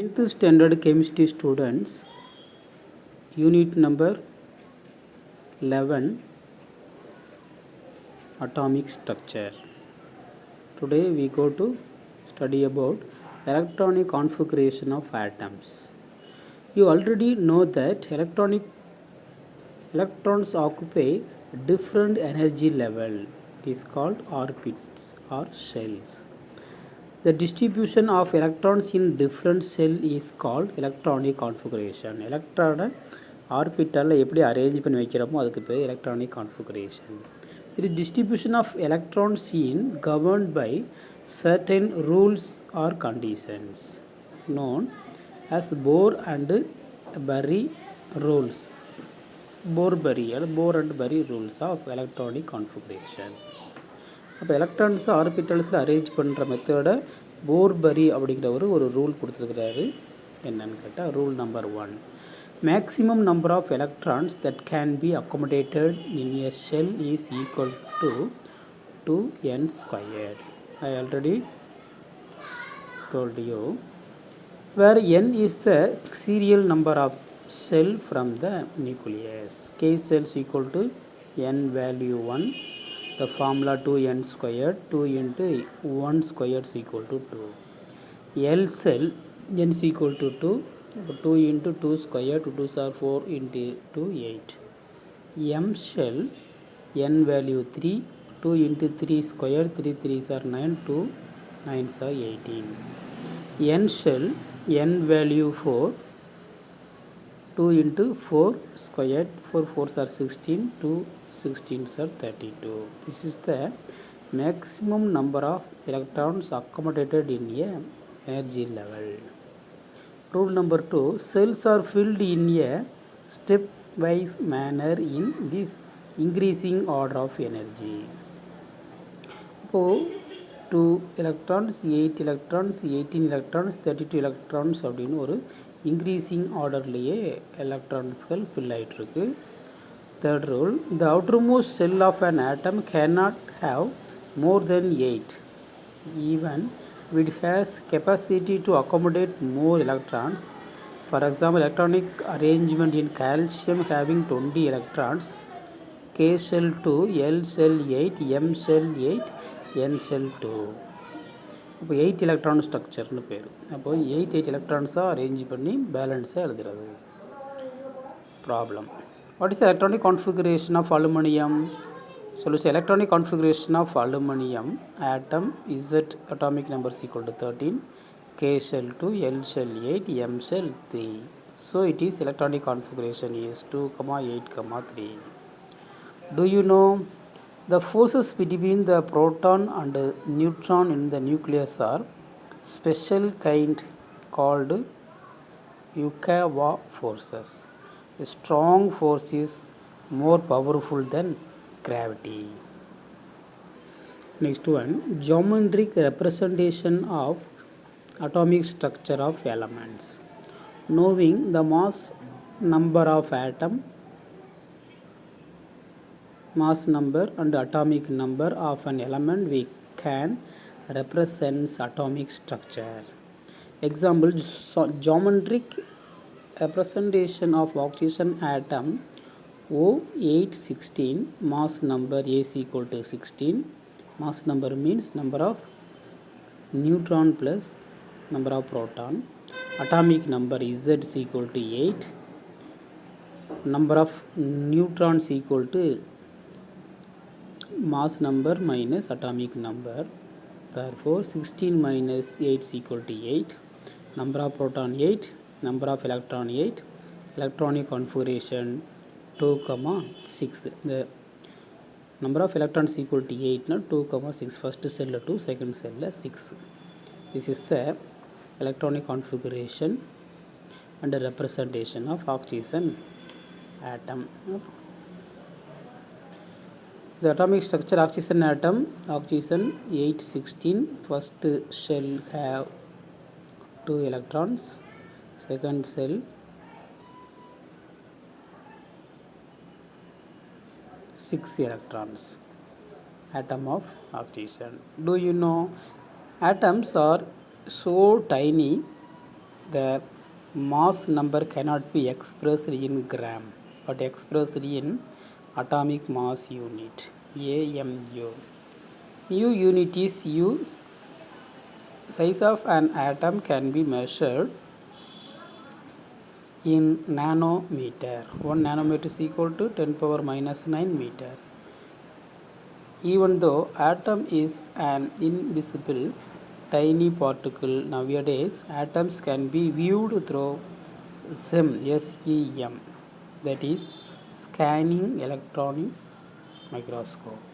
9th standard chemistry students, unit number 11, atomic structure. Today we go to study about electronic configuration of atoms. You already know that electrons occupy different energy level. It is called orbits or shells. The distribution of electrons in different cell is called electronic configuration. எலக்ட்ரானை ஆர்பிட்டாலில் எப்படி arrange பண்ணி வைக்கிறோமோ அதுக்கு பேர் electronic configuration. It is distribution of electrons in governed by certain rules or conditions known as Bohr and Bury rules. Bohr and Bury rules of electronic configuration. அப்போ electrons ஆர்பிட்டல்ஸில் arrange பண்ணுற மெத்தடை போர்பரி அப்படிங்கிற ஒரு ரூல் கொடுத்துருக்கிறாரு. என்னன்னு கேட்டால் rule number 1, maximum number of electrons that can be accommodated in a shell is equal to 2n squared. I already told you where n is the serial number of cell from the nucleus. K cells equal to n value 1. The formula 2n squared, 2 into 1 squared is equal to 2. L cell n is equal to 2, 2 into 2 squared, 2 2s are 4 into 2 8. M shell n value 3, 2 into 3 squared, 3 3s are 9, 2 9s are 18. N shell n value 4, 2 into 4 squared, 4 4s are 16, 2 16s are 32. This is the maximum number of electrons accommodated in a energy level. Rule number 2, cells are filled in a stepwise manner in this increasing order of energy. So 2 electrons, 8 electrons, 18 electrons, 32 electrons அப்படின்னு ஒரு increasing orderலேயே electronsகள் fill ஆகிட்டுருக்கு. Third rule, the outermost cell of an atom cannot have more than 8, even if it has capacity to accommodate more electrons. For example, electronic arrangement in calcium having 20 electrons, K cell 2, L cell 8, M cell 8, N cell 2. இப்போ 8 electron ஸ்ட்ரக்சர்னு பேர். அப்போ 8 எலக்ட்ரான்ஸாக arrange பண்ணி பேலன்ஸாக எழுதுறது. Problem. What is the electronic configuration of aluminum? Solution: electronic configuration of aluminum atom Z atomic number is equal to 13, K shell 2, L shell 8, M shell 3. So it is electronic configuration is 2, 8, 3. Do you know the forces between the proton and neutron in the nucleus are special kind called Yukawa forces. A strong force is more powerful than gravity. Next one, geometric representation of atomic structure of elements. Knowing the mass number of atom, mass number and atomic number of an element, we can represent atomic structure. Example, geometric representation of oxygen atom O816, mass number is equal to 16. Mass number means number of neutron plus number of proton. Atomic number Z is equal to 8. Number of neutrons equal to mass number minus atomic number. Therefore 16 minus 8 is equal to 8. Number of proton 8, number of electron 8, electronic configuration 2, 6. The number of electrons equal to 8, 2, 6. First cell 2, second cell 6. This is the electronic configuration and representation of oxygen atom. The atomic structure oxygen atom, oxygen 816, first shell have 2 electrons, second cell 6 electrons. Atom of oxygen. Do you know atoms are so tiny The mass number cannot be expressed in gram, but expressed in atomic mass unit, AMU. U unit is U. Size of an atom can be measured in nanometer. 1 nanometer is equal to 10 power minus 9 meter. Even though atom is an invisible tiny particle, nowadays atoms can be viewed through SEM, that is scanning electron microscope.